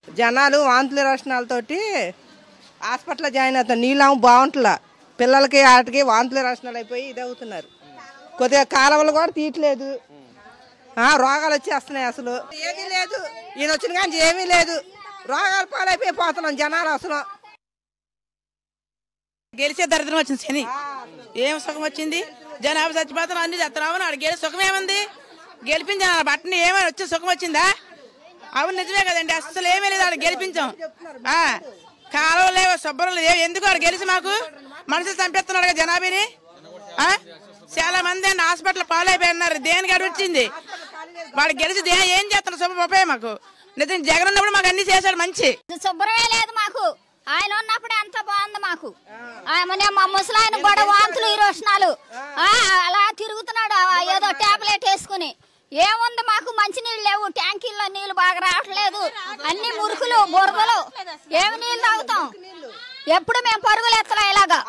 జనాలు వాంతుల రచనాలతోటి hospital join అవుతారు. నీళ్ళం బాగుంటలా, పిల్లలకి వాటికి వాంతుల రచనాలు అయిపోయి ఇది అవుతున్నారు. కొద్దిగా కాలువలు కూడా తీయట్లేదు, రోగాలు వచ్చేస్తున్నాయి. అసలు ఏమీ లేదు, ఈయన వచ్చిన కానీ ఏమీ లేదు. రోగాల పాలైపోతున్నాం జనాలు. అసలు గెలిచే దరిద్రం వచ్చింది శని. ఏం సుఖం వచ్చింది? జనాభా చచ్చిపోతాను అన్ని చేస్తున్నావు. ఆడు గెలిచి సుఖం ఏముంది? గెలిపించా బట్టని ఏమైనా వచ్చి సుఖం వచ్చిందా? అవును నిజమే కదండి, అసలు ఏమీ లేదు. ఆడు గెలిపించాం. కాలువ లేవు, శుభ్రం లేవు. ఎందుకు ఆడు గెలిచి మాకు మనుషులు చంపేస్తున్నాడు కదా జనాభాని. చాలా మంది అండి హాస్పిటల్ పాలైపోయినారు. దేనికి అడు వచ్చింది? వాడు గెలిచి ఏం చేస్తున్నాడు? శుభ్రం ఉపయోగం మాకు. నిజం జగన్ ఉన్నప్పుడు మాకు అన్ని చేశాడు మంచి. శుభ్రమే లేదు మాకు. ఆయన ఉన్నప్పుడు ఎంత బాగుంది మాకు. మా ముసలాయన కూడా వాంతులు ఈ రోషనాలు అలా తిరుగుతున్నాడు ఏదో టాబ్లెట్ వేసుకుని. ఏముంది మాకు? మంచినీళ్ళు లేవు, ట్యాంకీల్లో నీళ్లు బాగా రావట్లేదు, అన్ని మురుకులు బురదలు. ఏమి నీళ్ళు తాగుతాం? ఎప్పుడు మేము పరుగులు ఎత్తలా ఇలాగా.